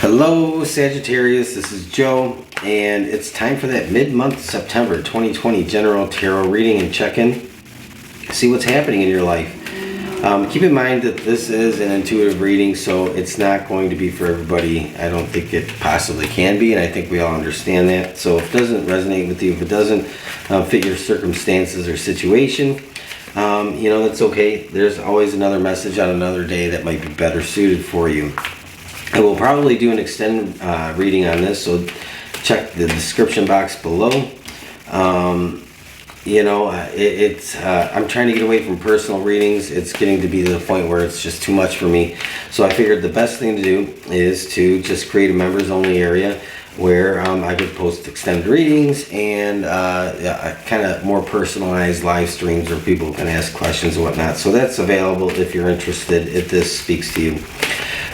Hello Sagittarius, this is Joe, and it's time for that mid-month September 2020 general tarot reading and check-in. See what's happening in your life. Keep in mind that this is an intuitive reading, so it's not going to be for everybody. I don't think it possibly can be, and I think we all understand that. So if it doesn't resonate with you, if it doesn't fit your circumstances or situation, you know, that's okay. There's always another message on another day that might be better suited for you. I will probably do an extended reading on this, so check the description box below. You know, I'm trying to get away from personal readings. It's getting to be to the point where it's just too much for me. So I figured the best thing to do is to just create a members only area where I could post extended readings and kind of more personalized live streams where people can ask questions and whatnot. So that's available if you're interested, if this speaks to you.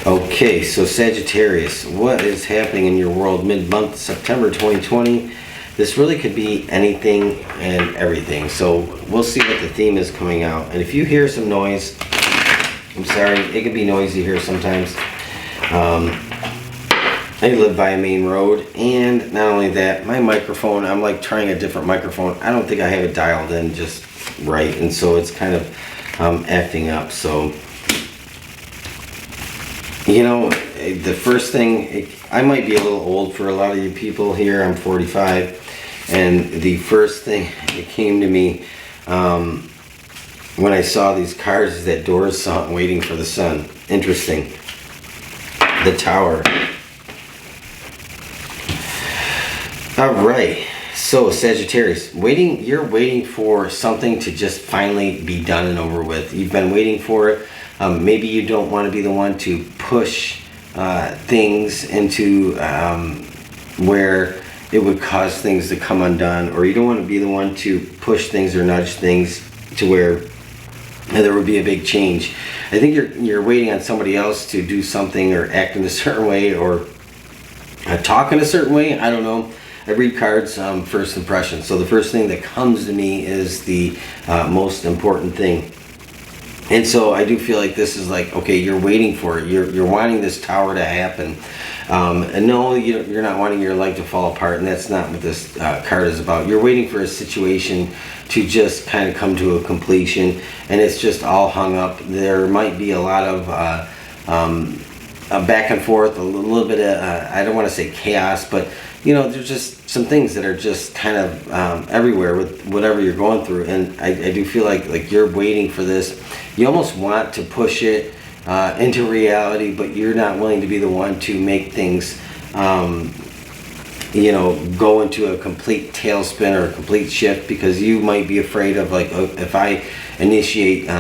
Okay, so Sagittarius, what is happening in your world mid-month, September 2020? This really could be anything and everything. So we'll see what the theme is coming out. And if you hear some noise, I'm sorry, it can be noisy here sometimes. I live by a main road, and not only that, my microphone, I'm like trying a different microphone. I don't think I have it dialed in just right, and so it's kind of acting up. So, you know, the first thing, I might be a little old for a lot of you people here. I'm 45, and the first thing that came to me when I saw these cars is that Doors song, Waiting for the Sun. Interesting. The Tower. All right. So Sagittarius, you're waiting for something to just finally be done and over with. You've been waiting for it. Maybe you don't want to be the one to push things into where it would cause things to come undone, or you don't want to be the one to push things or nudge things to where there would be a big change. I think you're waiting on somebody else to do something or act in a certain way or talk in a certain way. I don't know. I read cards first impression. So the first thing that comes to me is the most important thing. And so I do feel like this is like, okay, you're waiting for it. You're wanting this tower to happen. And no, you're not wanting your life to fall apart, and that's not what this card is about. You're waiting for a situation to just kind of come to a completion, and it's just all hung up. There might be a lot of back and forth, a little bit of, I don't want to say chaos, but you know, there's just some things that are just kind of everywhere with whatever you're going through. And I do feel like you're waiting for this. You almost want to push it into reality, but you're not willing to be the one to make things, you know, go into a complete tailspin or a complete shift, because you might be afraid of, like, if I initiate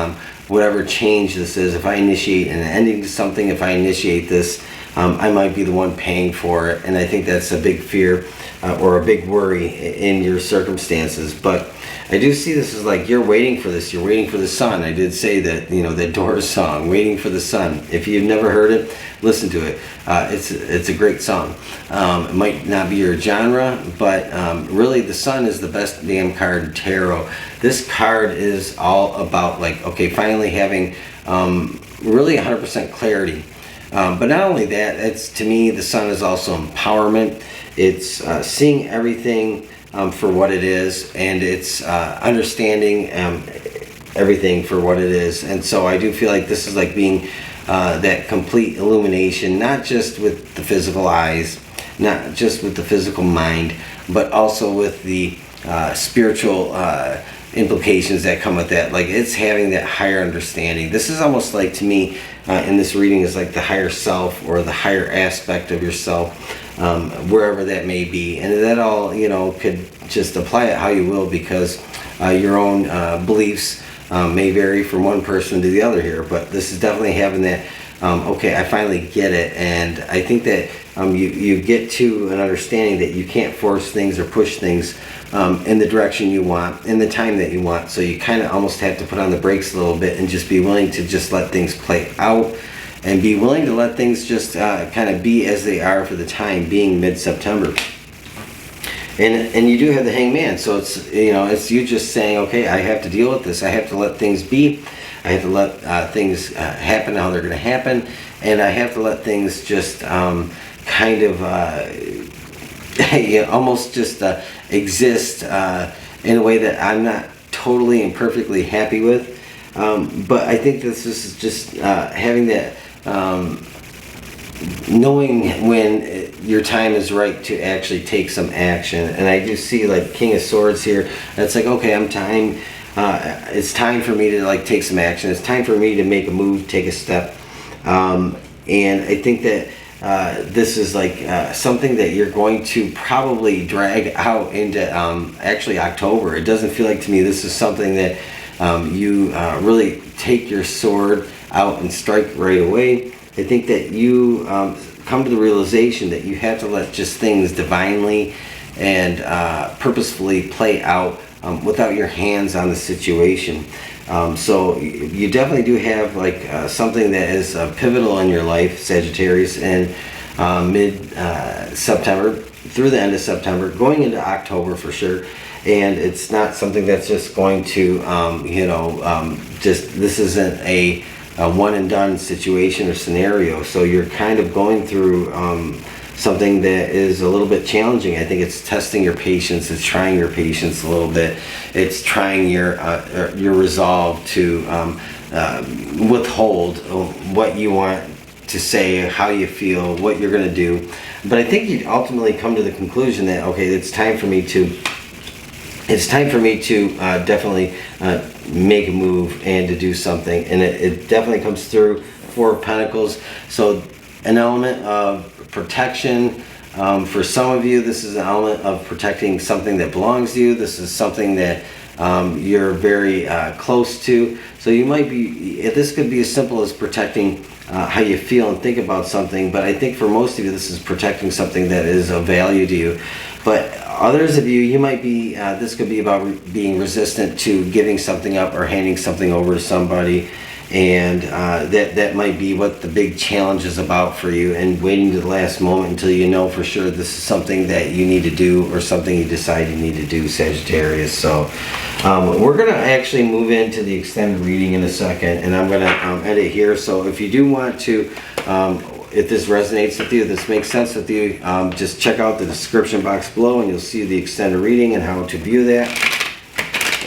whatever change this is, if I initiate an ending to something, if I initiate this, I might be the one paying for it. And I think that's a big fear or a big worry in your circumstances. But I do see this as like you're waiting for this. You're waiting for the sun. I did say that, you know, that Doors song, Waiting for the Sun. If you've never heard it, listen to it. It's a great song. It might not be your genre, but really the sun is the best damn card in tarot. This card is all about, like, okay, finally having really 100% clarity. But not only that, it's, to me, the sun is also empowerment. It's seeing everything for what it is, and it's understanding everything for what it is. And so I do feel like this is like being that complete illumination, not just with the physical eyes, not just with the physical mind, but also with the spiritual implications that come with that. Like, it's having that higher understanding. This is almost like, to me, in this reading, is like the higher self or the higher aspect of yourself, wherever that may be. And that all, you know, could just apply it how you will, because your own beliefs may vary from one person to the other here. But this is definitely having that, okay, I finally get it. And I think that you get to an understanding that you can't force things or push things in the direction you want, in the time that you want. So you kind of almost have to put on the brakes a little bit and just be willing to just let things play out, and be willing to let things just kind of be as they are for the time being, mid-September. And you do have the Hangman, so it's, you know, it's you just saying, okay, I have to deal with this. I have to let things be. I have to let things happen how they're going to happen, and I have to let things just kind of almost just exist in a way that I'm not totally and perfectly happy with. But I think this is just having that, knowing when your time is right to actually take some action. And I do see like King of Swords here. That's like, okay, it's time for me to like take some action. It's time for me to make a move, take a step. And I think that this is like something that you're going to probably drag out into actually October. It doesn't feel like to me this is something that you really take your sword out and strike right away. I think that you come to the realization that you have to let just things divinely and purposefully play out without your hands on the situation. So you definitely do have like something that is pivotal in your life, Sagittarius, in mid-September through the end of September, going into October for sure. And it's not something that's just going to, this isn't a one and done situation or scenario. So you're kind of going through something that is a little bit challenging. I think it's testing your patience. It's trying your patience a little bit. It's trying your resolve to withhold what you want to say, how you feel, what you're going to do. But I think you ultimately come to the conclusion that, okay, it's time for me to definitely make a move and to do something. And it definitely comes through Four of Pentacles. So an element of protection. For some of you, this is an element of protecting something that belongs to you. This is something that you're very close to. So you might be, this could be as simple as protecting how you feel and think about something, but I think for most of you this is protecting something that is of value to you. But others of you, you might be, this could be about being resistant to giving something up or handing something over to somebody, and that might be what the big challenge is about for you, and waiting to the last moment until you know for sure this is something that you need to do or something you decide you need to do, Sagittarius. So we're going to actually move into the extended reading in a second, and I'm going to end it here. So if you do want to, if this resonates with you, this makes sense with you, just check out the description box below and you'll see the extended reading and how to view that.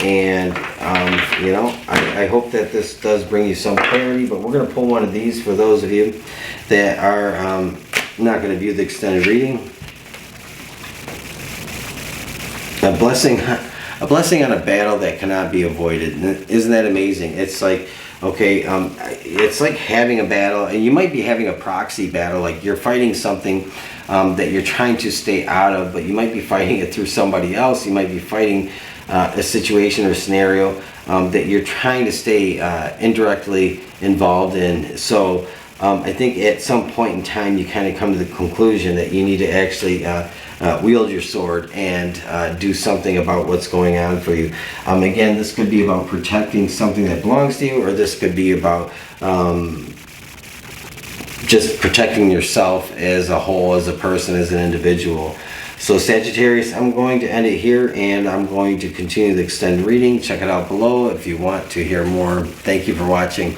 And I hope that this does bring you some clarity, but we're going to pull one of these for those of you that are not going to view the extended reading. A blessing on a battle that cannot be avoided. Isn't that amazing? It's like, okay, it's like having a battle, and you might be having a proxy battle, like you're fighting something that you're trying to stay out of, but you might be fighting it through somebody else. You might be fighting a situation or scenario that you're trying to stay indirectly involved in. So I think at some point in time you kind of come to the conclusion that you need to actually wield your sword and do something about what's going on for you. Again, this could be about protecting something that belongs to you, or this could be about just protecting yourself as a whole, as a person, as an individual. So Sagittarius, I'm going to end it here, and I'm going to continue the extended reading. Check it out below if you want to hear more. Thank you for watching.